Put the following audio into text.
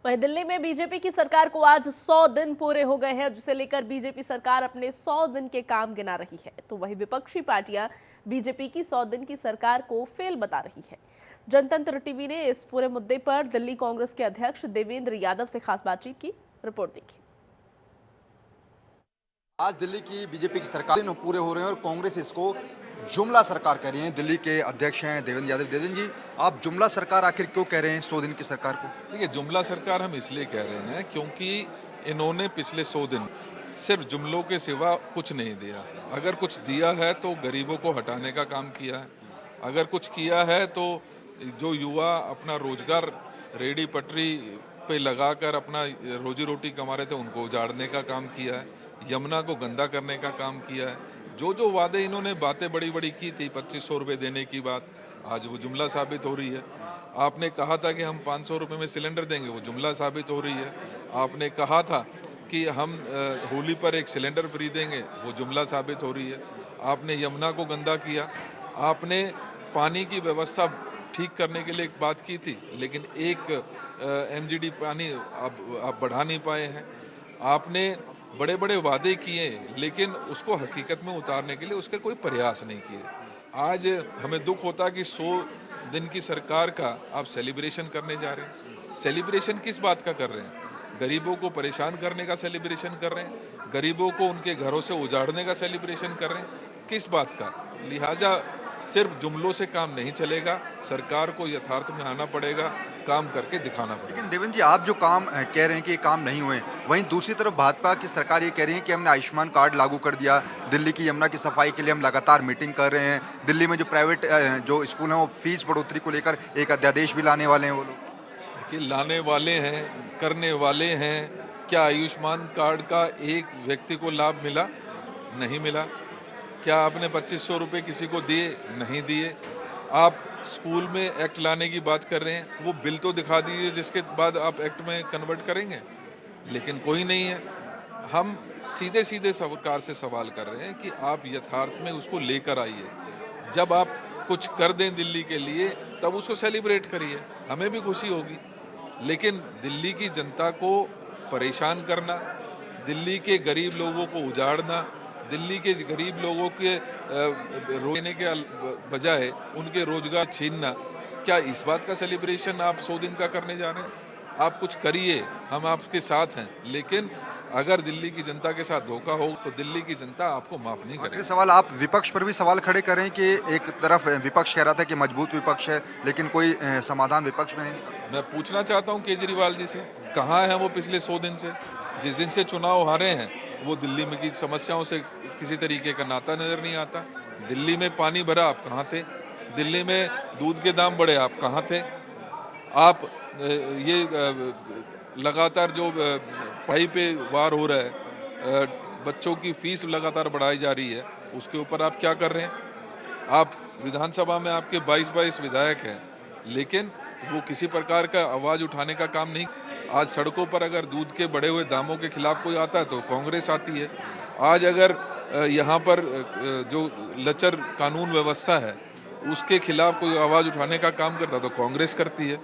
वहीं दिल्ली में बीजेपी की सरकार को आज 100 दिन पूरे हो गए हैं, जिसे लेकर बीजेपी सरकार अपने 100 दिन के काम गिना रही है। तो वहीं विपक्षी पार्टियां बीजेपी की 100 दिन की सरकार को फेल बता रही है। जनतंत्र टीवी ने इस पूरे मुद्दे पर दिल्ली कांग्रेस के अध्यक्ष देवेंद्र यादव से खास बातचीत की। रिपोर्ट देखिए। आज दिल्ली की बीजेपी की सरकार दिन पूरे हो रहे हैं और कांग्रेस इसको जुमला सरकार कह रही है। दिल्ली के अध्यक्ष हैं देवेंद्र यादव। देवेंद्र जी, आप जुमला सरकार आखिर क्यों कह रहे हैं 100 दिन की सरकार को? देखिए, जुमला सरकार हम इसलिए कह रहे हैं क्योंकि इन्होंने पिछले 100 दिन सिर्फ जुमलों के सिवा कुछ नहीं दिया। अगर कुछ दिया है तो गरीबों को हटाने का काम किया है। अगर कुछ किया है तो जो युवा अपना रोजगार रेडी पटरी पे लगाकर अपना रोजी रोटी कमा रहे थे उनको उजाड़ने का काम किया है। यमुना को गंदा करने का काम किया है। जो वादे इन्होंने बातें बड़ी बड़ी की थी, 2500 रुपये देने की बात, आज वो जुमला साबित हो रही है। आपने कहा था कि हम 500 रुपये में सिलेंडर देंगे, वो जुमला साबित हो रही है। आपने कहा था कि हम होली पर एक सिलेंडर फ्री देंगे, वो जुमला साबित हो रही है। आपने यमुना को गंदा किया। आपने पानी की व्यवस्था ठीक करने के लिए एक बात की थी, लेकिन एक MGD पानी आप बढ़ा नहीं पाए हैं। आपने बड़े बड़े वादे किए लेकिन उसको हकीकत में उतारने के लिए उसके कोई प्रयास नहीं किए। आज हमें दुख होता है कि 100 दिन की सरकार का आप सेलिब्रेशन करने जा रहे हैं। सेलिब्रेशन किस बात का कर रहे हैं? गरीबों को परेशान करने का सेलिब्रेशन कर रहे हैं, गरीबों को उनके घरों से उजाड़ने का सेलिब्रेशन कर रहे हैं। किस बात का? लिहाजा सिर्फ जुमलों से काम नहीं चलेगा, सरकार को यथार्थ में आना पड़ेगा, काम करके दिखाना पड़ेगा। लेकिन देवेंद्र जी, आप जो काम कह रहे हैं कि ये काम नहीं हुए, वहीं दूसरी तरफ भाजपा की सरकार ये कह रही है कि हमने आयुष्मान कार्ड लागू कर दिया। दिल्ली की यमुना की सफाई के लिए हम लगातार मीटिंग कर रहे हैं। दिल्ली में जो प्राइवेट जो स्कूल हैं वो फीस बढ़ोतरी को लेकर एक अध्यादेश भी लाने वाले हैं वो लोग। देखिए, लाने वाले हैं, करने वाले हैं। क्या आयुष्मान कार्ड का एक व्यक्ति को लाभ मिला? नहीं मिला। क्या आपने 2500 रुपये किसी को दिए? नहीं दिए। आप स्कूल में एक्ट लाने की बात कर रहे हैं, वो बिल तो दिखा दीजिए जिसके बाद आप एक्ट में कन्वर्ट करेंगे, लेकिन कोई नहीं है। हम सीधे सीधे सरकार से सवाल कर रहे हैं कि आप यथार्थ में उसको लेकर आइए। जब आप कुछ कर दें दिल्ली के लिए तब उसको सेलिब्रेट करिए, हमें भी खुशी होगी। लेकिन दिल्ली की जनता को परेशान करना, दिल्ली के गरीब लोगों को उजाड़ना, दिल्ली के गरीब लोगों के रोने के बजाय उनके रोजगार छीनना, क्या इस बात का सेलिब्रेशन आप 100 दिन का करने जा रहे हैं? आप कुछ करिए, हम आपके साथ हैं, लेकिन अगर दिल्ली की जनता के साथ धोखा हो तो दिल्ली की जनता आपको माफ नहीं करेगी। सवाल, आप विपक्ष पर भी सवाल खड़े कर रहे हैं कि एक तरफ विपक्ष कह रहा था कि मजबूत विपक्ष है, लेकिन कोई समाधान विपक्ष में नहीं। मैं पूछना चाहता हूं केजरीवाल जी से, कहाँ हैं वो पिछले 100 दिन से? जिस दिन से चुनाव हारे हैं वो दिल्ली में की समस्याओं से किसी तरीके का नाता नजर नहीं आता। दिल्ली में पानी भरा, आप कहाँ थे? दिल्ली में दूध के दाम बढ़े, आप कहाँ थे? आप ये लगातार जो पढ़ाई पे वार हो रहा है, बच्चों की फीस लगातार बढ़ाई जा रही है, उसके ऊपर आप क्या कर रहे हैं? आप विधानसभा में आपके 22 विधायक हैं, लेकिन वो किसी प्रकार का आवाज़ उठाने का काम नहीं। आज सड़कों पर अगर दूध के बढ़े हुए दामों के खिलाफ कोई आता है तो कांग्रेस आती है। आज अगर यहाँ पर जो लचर कानून व्यवस्था है उसके खिलाफ कोई आवाज़ उठाने का काम करता है तो कांग्रेस करती है।